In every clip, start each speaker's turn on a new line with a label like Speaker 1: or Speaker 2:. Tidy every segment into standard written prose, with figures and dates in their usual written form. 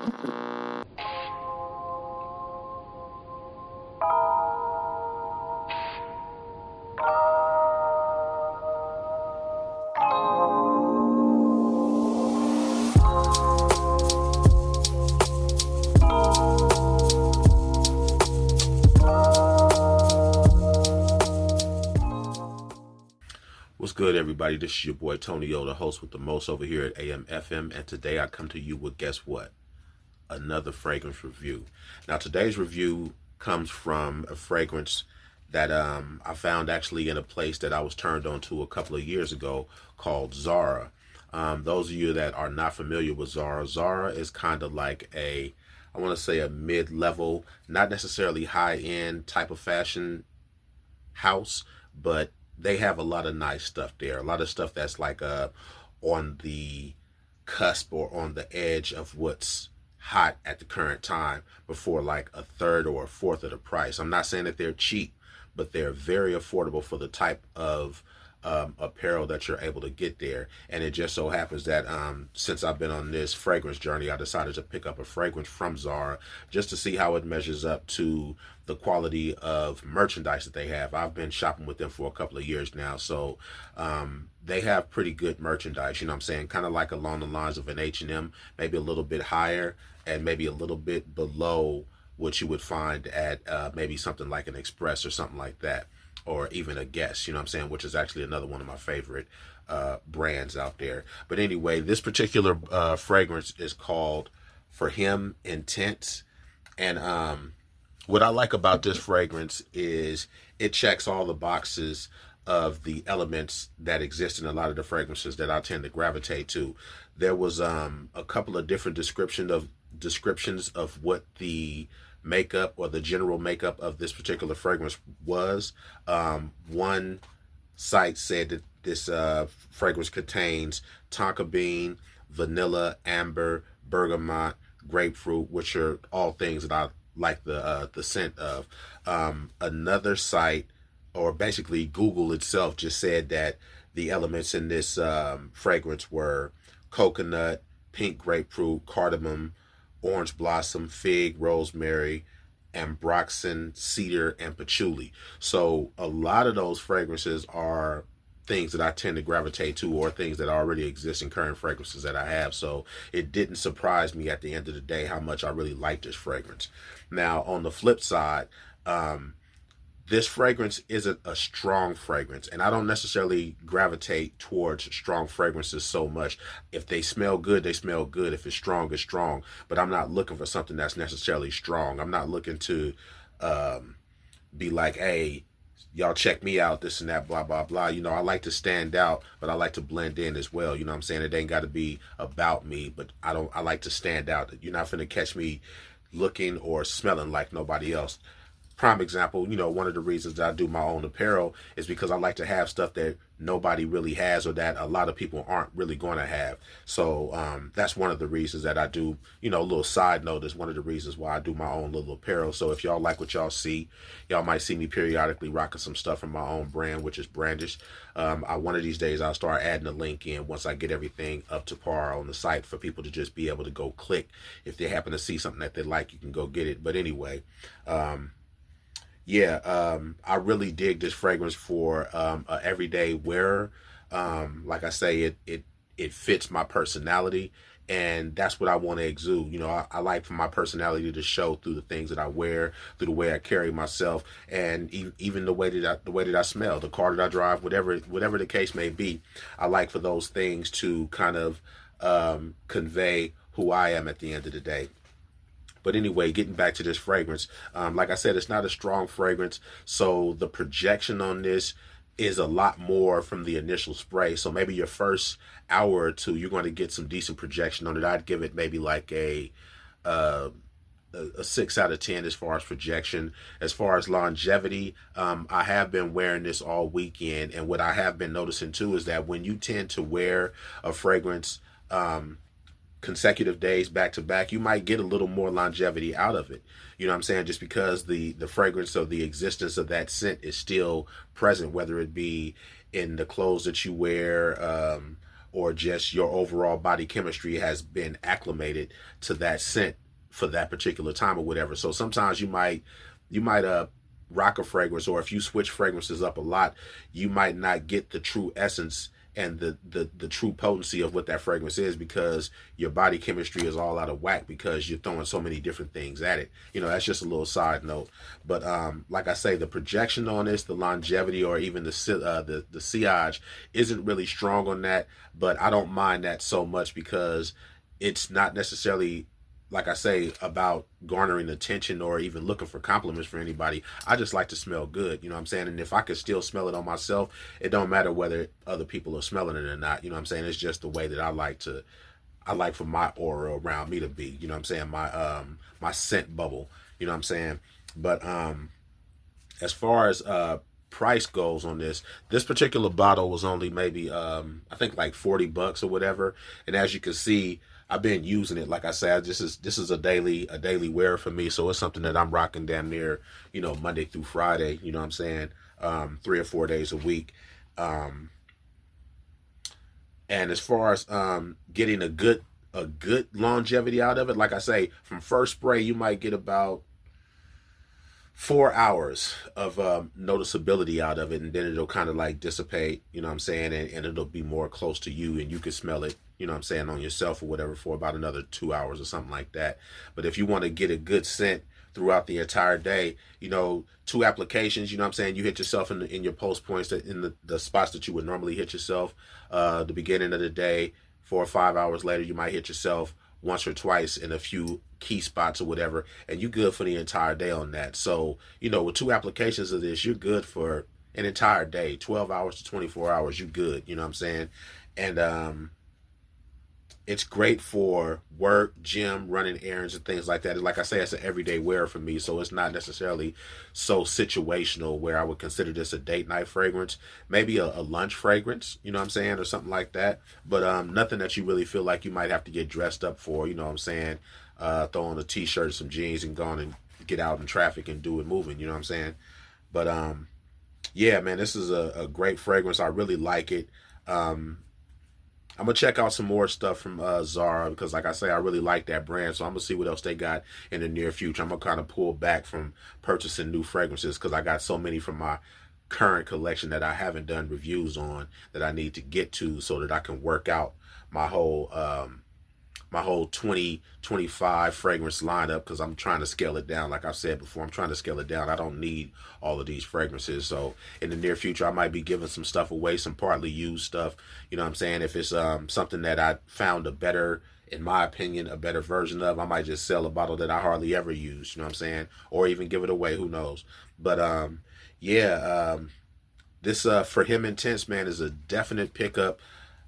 Speaker 1: What's good, everybody? This is your boy Tony O, the host with the most over here at AM FM, and today I come to you with, guess what? Another fragrance review. Now, today's review comes from a fragrance that I found actually in a place that I was turned on to a couple of years ago called ZARA. Those of you that are not familiar with ZARA, ZARA is kind of like I want to say a mid-level, not necessarily high-end type of fashion house, but they have a lot of nice stuff there. A lot of stuff that's like on the cusp or on the edge of what's hot at the current time, before like a third or a fourth of the price. I'm not saying that they're cheap, but they're very affordable for the type of apparel that you're able to get there. And it just so happens that since I've been on this fragrance journey, I decided to pick up a fragrance from ZARA just to see how it measures up to the quality of merchandise that they have. I've been shopping with them for a couple of years now, so they have pretty good merchandise, you know what I'm saying, kind of like along the lines of an H&M, maybe a little bit higher and maybe a little bit below what you would find at maybe something like an Express or something like that, or even a Guess, you know what I'm saying, which is actually another one of my favorite brands out there. But anyway, this particular fragrance is called For Him Intense. And what I like about this fragrance is it checks all the boxes of the elements that exist in a lot of the fragrances that I tend to gravitate to. There was a couple of different descriptions of what the makeup or the general makeup of this particular fragrance was. One site said that this fragrance contains tonka bean, vanilla, amber, bergamot, grapefruit, which are all things that I like the scent of. Another site, or basically Google itself, just said that the elements in this fragrance were coconut, pink grapefruit, cardamom, orange blossom, fig, rosemary, ambroxan, cedar, and patchouli. So a lot of those fragrances are things that I tend to gravitate to, or things that already exist in current fragrances that I have. So it didn't surprise me at the end of the day how much I really like this fragrance. Now, on the flip side, this fragrance isn't a strong fragrance, and I don't necessarily gravitate towards strong fragrances so much. If they smell good, they smell good. If it's strong, it's strong. But I'm not looking for something that's necessarily strong. I'm not looking to be like, hey, y'all check me out, this and that, blah, blah, blah. You know, I like to stand out, but I like to blend in as well. You know what I'm saying? It ain't got to be about me, but I like to stand out. You're not finna catch me looking or smelling like nobody else. Prime example, you know, one of the reasons that I do my own apparel is because I like to have stuff that nobody really has, or that a lot of people aren't really going to have. So that's one of the reasons that I do, you know, a little side note, is one of the reasons why I do my own little apparel. So if y'all like what y'all see, y'all might see me periodically rocking some stuff from my own brand, which is Brandish. One of these days I'll start adding a link in once I get everything up to par on the site for people to just be able to go click. If they happen to see something that they like, you can go get it. But anyway, I really dig this fragrance for a everyday wearer. Like I say, it fits my personality, and that's what I want to exude. You know, I like for my personality to show through the things that I wear, through the way I carry myself, and even the way that I smell, the car that I drive, whatever the case may be. I like for those things to kind of convey who I am at the end of the day. But anyway, getting back to this fragrance, like I said, it's not a strong fragrance, so the projection on this is a lot more from the initial spray. So maybe your first hour or two, you're going to get some decent projection on it. I'd give it maybe like a 6 out of 10 as far as projection. As far as longevity, I have been wearing this all weekend, and what I have been noticing too is that when you tend to wear a fragrance consecutive days back to back, you might get a little more longevity out of it. You know what I'm saying? Just because the fragrance of the existence of that scent is still present, whether it be in the clothes that you wear, or just your overall body chemistry has been acclimated to that scent for that particular time or whatever. So sometimes you might rock a fragrance, or if you switch fragrances up a lot, you might not get the true essence and the true potency of what that fragrance is, because your body chemistry is all out of whack because you're throwing so many different things at it. That's just a little side note. But like I say, the projection on this, the longevity, or even the sillage isn't really strong on that. But I don't mind that so much because it's not necessarily, like I say, about garnering attention or even looking for compliments for anybody. I just like to smell good, you know what I'm saying? And if I could still smell it on myself, it don't matter whether other people are smelling it or not, you know what I'm saying? It's just the way that I like for my aura around me to be, you know what I'm saying? My scent bubble, you know what I'm saying? But as far as price goes on this particular bottle was only maybe I think like $40 or whatever. And as you can see, I've been using it. Like I said, this is a daily wear for me. So it's something that I'm rocking damn near, Monday through Friday, you know what I'm saying? 3 or 4 days a week. And as far as getting a good longevity out of it, like I say, from first spray, you might get about 4 hours of noticeability out of it, and then it'll kind of like dissipate, you know what I'm saying, and it'll be more close to you, and you can smell it, you know what I'm saying, on yourself or whatever for about another 2 hours or something like that. But if you want to get a good scent throughout the entire day, 2 applications, you know what I'm saying, you hit yourself in your pulse points, in the spots that you would normally hit yourself the beginning of the day. 4 or 5 hours later, you might hit yourself once or twice in a few key spots or whatever, and you good for the entire day on that. So, with 2 applications of this, you're good for an entire day, 12 hours to 24 hours, you good, you know what I'm saying? And it's great for work, gym, running errands, and things like that. Like I say, it's an everyday wear for me, so it's not necessarily so situational where I would consider this a date night fragrance. Maybe a lunch fragrance, you know what I'm saying, or something like that. But nothing that you really feel like you might have to get dressed up for, you know what I'm saying. Throw on a t-shirt, some jeans, and go on and get out in traffic and do it moving, you know what I'm saying. But yeah, man, this is a great fragrance. I really like it. I'm going to check out some more stuff from ZARA, because like I say, I really like that brand. So I'm going to see what else they got in the near future. I'm going to kind of pull back from purchasing new fragrances because I got so many from my current collection that I haven't done reviews on that I need to get to, so that I can work out my whole 2025 fragrance lineup, because I'm trying to scale it down. Like I've said before, I'm trying to scale it down. I don't need all of these fragrances. So in the near future, I might be giving some stuff away, some partly used stuff, you know what I'm saying. If it's something that I found in my opinion, a better version of, I might just sell a bottle that I hardly ever use, you know what I'm saying, or even give it away, who knows. But yeah, this For Him Intense, man, is a definite pickup.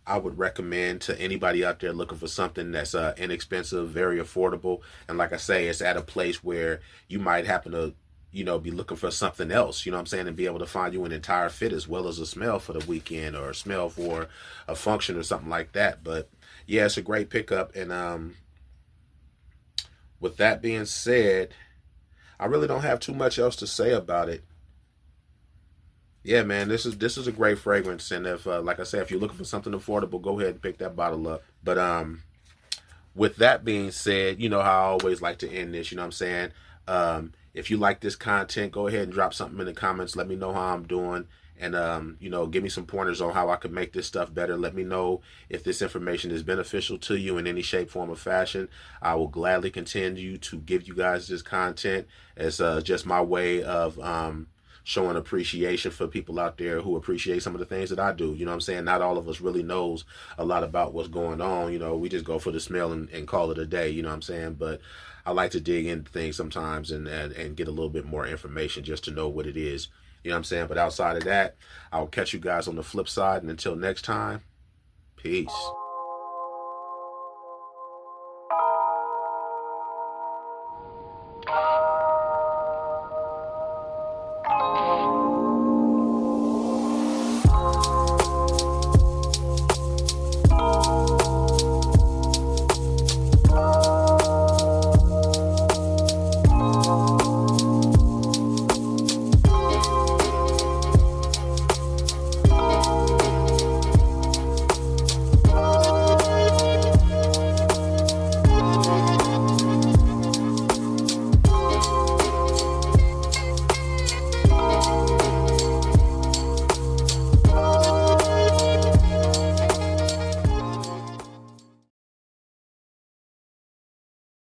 Speaker 1: I would recommend to anybody out there looking for something that's inexpensive, very affordable. And like I say, it's at a place where you might happen to, be looking for something else, you know what I'm saying, and be able to find you an entire fit as well as a smell for the weekend, or a smell for a function or something like that. But yeah, it's a great pickup. And with that being said, I really don't have too much else to say about it. Yeah, man, this is a great fragrance, and if like I said, if you're looking for something affordable, go ahead and pick that bottle up. But with that being said, you know how I always like to end this, you know what I'm saying? If you like this content, go ahead and drop something in the comments. Let me know how I'm doing, and give me some pointers on how I could make this stuff better. Let me know if this information is beneficial to you in any shape, form, or fashion. I will gladly continue to give you guys this content as just my way of showing appreciation for people out there who appreciate some of the things that I do. You know what I'm saying? Not all of us really knows a lot about what's going on. We just go for the smell and call it a day, you know what I'm saying? But I like to dig into things sometimes and get a little bit more information just to know what it is. You know what I'm saying? But outside of that, I'll catch you guys on the flip side. And until next time, peace.